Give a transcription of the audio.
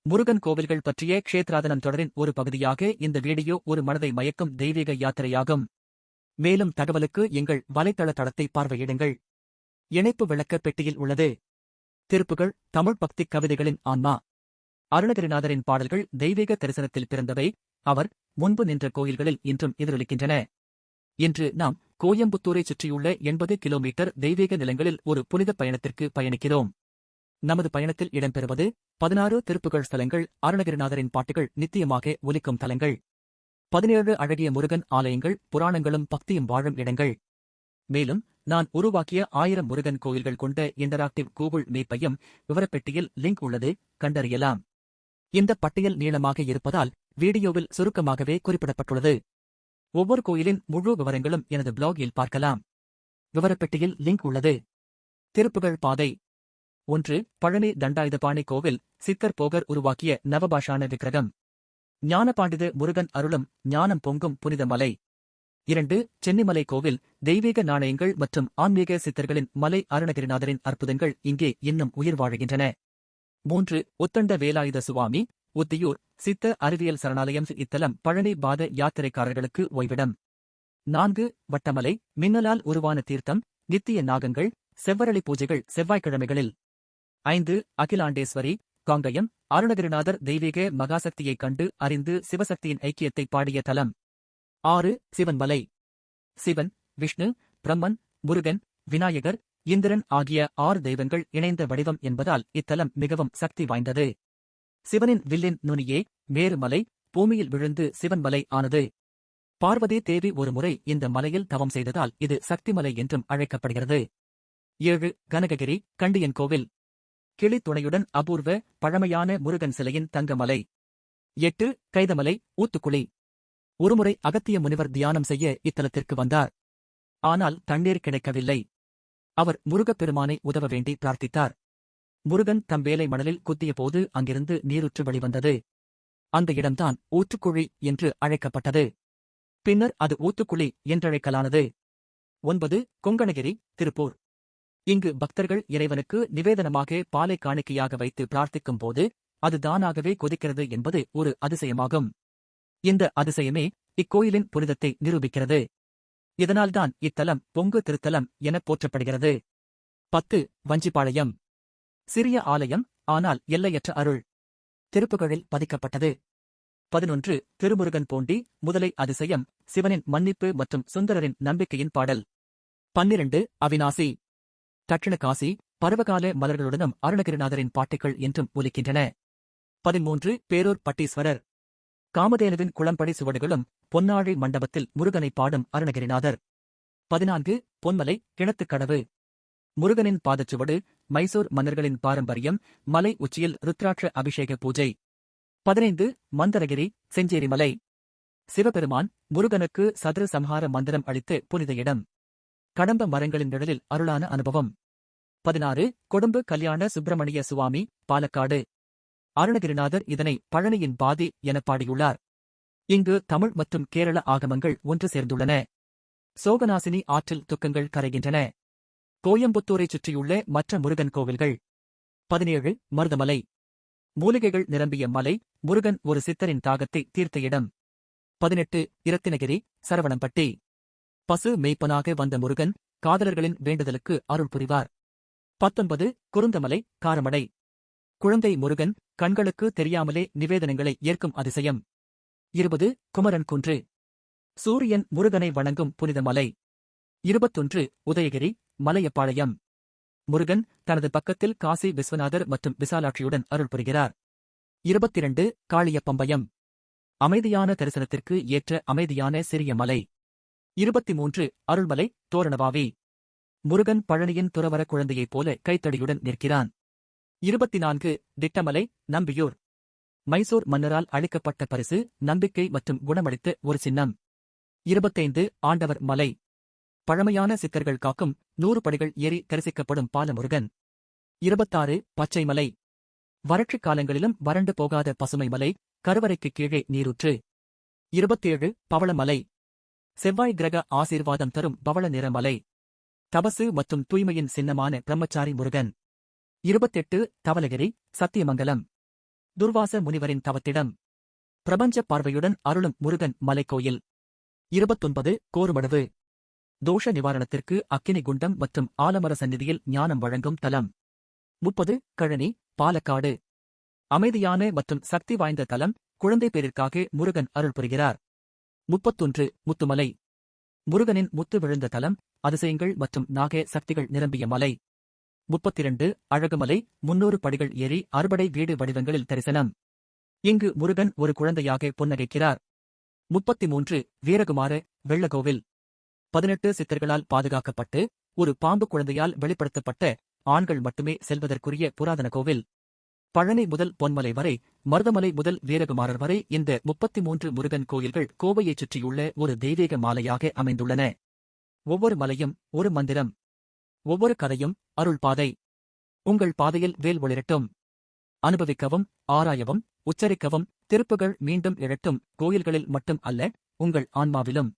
முருகன் கோவில்கள் பற்றிய க்ஷேத்ராதனம் தொடரின் ஒரு பகுதியாக இந்த வீடியோ ஒரு மனதை மயக்கும் தெய்வீக யாத்திரையாகும். மேலும் தகவலுக்கு எங்கள் வலைத்தள தளத்தை பார்வையிடுங்கள். இணைப்பு விளக்க பெட்டியில் உள்ளது. திருப்புகள் தமிழ் பக்திக் கவிதைகளின் ஆன்மா. அருணகிரிநாதரின் பாடல்கள் தெய்வீக தரிசனத்தில் பிறந்தவை. அவர் முன்பு நின்ற கோயில்களில் இன்றும் எதிரொலிக்கின்றன. இன்று நாம் கோயம்புத்தூரைச் சுற்றியுள்ள 80 கிலோமீட்டர் தெய்வீக நிலங்களில் ஒரு புனித பயணத்திற்கு பயணிக்கிறோம். நமது பயணத்தில் இடம்பெறுவது 16 திருப்புகழ் ஸ்தலங்கள். அருணகிரிநாதரின் பாட்டுகள் நித்தியமாக ஒலிக்கும் தலங்கள். 17 அழகிய முருகன் ஆலயங்கள், புராணங்களும் பக்தியும் வாழும் இடங்கள். மேலும் நான் உருவாக்கிய 1000 முருகன் கோயில்கள் கொண்ட இன்டராக்டிவ் கூகுள் மேப்பையும் விவரப்பெட்டியில் லிங்க் உள்ளது, கண்டறியலாம். இந்த பட்டியல் நீளமாக இருப்பதால் வீடியோவில் சுருக்கமாகவே குறிப்பிடப்பட்டுள்ளது. ஒவ்வொரு கோயிலின் முழு விவரங்களும் எனது பிளாகில் பார்க்கலாம். விவரப்பெட்டியில் லிங்க் உள்ளது. திருப்புகழ் பாதை 1. பழனி தண்டாயுதபாணி கோவில், சித்தர் போகர் உருவாக்கிய நவபாஷான விக்கிரகம். ஞானபாண்டித முருகன் அருளும் ஞானம் பொங்கும் புனித மலை. 2. சென்னிமலை கோவில், தெய்வீக நாணயங்கள் மற்றும் ஆன்மீக சித்தர்களின் மலை. அருணகிரிநாதரின் அற்புதங்கள் இங்கே இன்னும் உயிர் வாழுகின்றன. 3. உத்தண்ட வேலாயுத சுவாமி, உத்தியூர், சித்த அறிவியல் சரணாலயம். இத்தலம் பழனி பாத யாத்திரைக்காரர்களுக்கு ஓய்விடம். 4. வட்டமலை, மின்னலால் உருவான தீர்த்தம், நித்திய நாகங்கள், செவ்வரளி பூஜைகள் செவ்வாய்க்கிழமைகளில். 5. அகிலாண்டேஸ்வரி, காங்கயம், அருணகிரிநாதர் தெய்வீக மகாசக்தியைக் கண்டு அறிந்து சிவசக்தியின் ஐக்கியத்தை பாடிய தலம். 6. சிவன்மலை, சிவன், விஷ்ணு, பிரம்மன், முருகன், விநாயகர், இந்திரன் ஆகிய 6 தெய்வங்கள் இணைந்த வடிவம் என்பதால் இத்தலம் மிகவும் சக்தி வாய்ந்தது. சிவனின் வில்லின் நுனியே மேருமலை பூமியில் விழுந்து சிவன்மலை ஆனது. பார்வதி தேவி ஒருமுறை இந்த மலையில் தவம் செய்ததால் இது சக்திமலை என்றும் அழைக்கப்படுகிறது. 7. கனககிரி, கண்டியன் கோவில், கிளி துணையுடன் அபூர்வ பழமையான முருகன் சிலையின் தங்கமலை. 8. கைதமலை, ஊத்துக்குளி. ஒருமுறை அகத்திய முனிவர் தியானம் செய்ய இத்தலத்திற்கு வந்தார். ஆனால் தண்ணீர் கிடைக்கவில்லை. அவர் முருகப்பெருமானை உதவ வேண்டி பிரார்த்தித்தார். முருகன் தம் வேலை மணலில் குத்திய போது அங்கிருந்து நீரூற்று வெளிவந்தது. அந்த இடம்தான் ஊற்றுக்குழி என்று அழைக்கப்பட்டது. பின்னர் அது ஊத்துக்குளி என்றழைக்கலானது. 9. கொங்கணகிரி, திருப்பூர். இங்கு பக்தர்கள் இறைவனுக்கு நிவேதனமாக பாலை காணிக்கையாக வைத்து பிரார்த்திக்கும் போது அது தானாகவே கொதிக்கிறது என்பது ஒரு அதிசயமாகும். இந்த அதிசயமே இக்கோயிலின் புனிதத்தை நிரூபிக்கிறது. இதனால்தான் இத்தலம் பொங்கு திருத்தலம் எனப் போற்றப்படுகிறது. 10. வஞ்சிப்பாளையம், சிறிய ஆலயம், ஆனால் எல்லையற்ற அருள். திருப்புகழில் பதிக்கப்பட்டது. 11. திருமுருகன் போண்டி, முதலை அதிசயம், சிவனின் மன்னிப்பு மற்றும் சுந்தரரின் நம்பிக்கையின் பாடல். 12. அவிநாசி, தட்சிண காசி, பருவகால மலர்களுடனும் அருணகிரிநாதரின் பாட்டுகள் என்றும் ஒலிக்கின்றன. 13. பேரூர் பட்டீஸ்வரர், காமதேனுவின் குளம்படி சுவடுகளும் பொன்னாழி மண்டபத்தில் முருகனை பாடும் அருணகிரிநாதர். 14. பொன்மலை, கிணத்துக்கடவு, முருகனின் பாதச்சுவடு, மைசூர் மன்னர்களின் பாரம்பரியம், மலை உச்சியில் ருத்ராட்ச அபிஷேக பூஜை. 15. மந்தரகிரி, செஞ்சேரிமலை, சிவபெருமான் முருகனுக்கு சதுர சம்ஹார மந்திரம் அளித்த புனித இடம். கடம்ப மரங்களின் நிழலில் அருளான அனுபவம். 16. கொடும்பு கல்யாண சுப்பிரமணிய சுவாமி, பாலக்காடு. அருணகிரிநாதர் இதனை பழனியின் பாதி எனப் பாடியுள்ளார். இங்கு தமிழ் மற்றும் கேரள ஆகமங்கள் ஒன்று சேர்ந்துள்ளன. சோகநாசினி ஆற்றில் துக்கங்கள் கரைகின்றன. கோயம்புத்தூரைச் சுற்றியுள்ள மற்ற முருகன் கோவில்கள். 17. மருதமலை, மூலிகைகள் நிரம்பிய மலை, முருகன் ஒரு சித்தரின் தாகத்தை தீர்த்த இடம். 18. இரத்தினகிரி, சரவணம்பட்டி, பசு மேய்ப்பனாக வந்த முருகன் காதலர்களின் வேண்டுதலுக்கு அருள் புரிவார். 19. குருந்தமலை, காரமடை, குழந்தை முருகன் கண்களுக்கு தெரியாமலே நிவேதனங்களை ஏற்கும் அதிசயம். 20. குமரன் குன்று, சூரியன் முருகனை வணங்கும் புனித மலை. 21. உதயகிரி, மலையப்பாளையம், முருகன் தனது பக்கத்தில் காசி விஸ்வநாதர் மற்றும் விசாலாட்சியுடன் அருள் புரிகிறார். 22. காளியப்பம்பயம், அமைதியான தரிசனத்திற்கு ஏற்ற அமைதியான சிறிய மலை. 23. அருள்மலை, தோரணவாவி, முருகன் பழனியின் துறவர குழந்தையைப் போல கைத்தடியுடன் நிற்கிறான். 24. திட்டமலை, நம்பியூர், மைசூர் மன்னரால் அளிக்கப்பட்ட பரிசு, நம்பிக்கை மற்றும் குணமளித்த ஒரு சின்னம். 25. ஆண்டவர் மலை, பழமையான சித்தர்கள் காக்கும் 100 படிகள் ஏறி தரிசிக்கப்படும் பாலமுருகன். 26. பச்சைமலை, வறட்சிக் காலங்களிலும் வறண்டு போகாத பசுமை மலை, கருவறைக்கு கீழே நீரூற்று. 27. பவளமலை, செவ்வாய் கிரக ஆசீர்வாதம் தரும் பவள நிற மலை, தபசு மற்றும் தூய்மையின் சின்னமான பிரம்மச்சாரி முருகன். 28. தவளகிரி, சத்தியமங்கலம், துர்வாச முனிவரின் தவத்திடம். பிரபஞ்ச பார்வையுடன் அருளும் முருகன் மலைக்கோயில். 29 கோருமடுவு. தோஷ நிவாரணத்திற்கு அக்கினி குண்டம் மற்றும் ஆலமர சந்நிதியில் ஞானம் வழங்கும் தலம். 30 கழனி, பாலக்காடு. அமைதியான மற்றும் சக்தி வாய்ந்த தலம், குழந்தை பேரிற்காக முருகன் அருள் புரிகிறார். 31 முத்துமலை. முருகனின் முத்து விழுந்த தலம், அதிசயங்கள் மற்றும் நாக சக்திகள் நிரம்பிய மலை. 32 அழகுமலை, 300 படிகள் ஏறி அறுபடை வீடு வடிவங்களில் தரிசனம். இங்கு முருகன் ஒரு குழந்தையாக புன்னகைக்கிறார். 33 வீரகுமார வெள்ளகோவில். 18 சித்தர்களால் பாதுகாக்கப்பட்டு, ஒரு பாம்பு குழந்தையால் வெளிப்படுத்தப்பட்ட, ஆண்கள் மட்டுமே செல்வதற்குரிய புராதன கோவில். பழனி முதல் பொன்மலை வரை, மருதமலை முதல் வீரகுமாரர் வரை இந்த 33 முருகன் கோயில்கள் கோவையைச் சுற்றியுள்ள ஒரு தெய்வீக மாலையாக அமைந்துள்ளன. ஒவ்வொரு மலையும் ஒரு மந்திரம். ஒவ்வொரு கதையும் அருள் பாதை. உங்கள் பாதையில் வேல் ஒளிரட்டும். அனுபவிக்கவும், ஆராயவும், உச்சரிக்கவும், திருப்புகள் மீண்டும் எழட்டும். கோயில்களில் மட்டும் அல்ல, உங்கள் ஆன்மாவிலும்.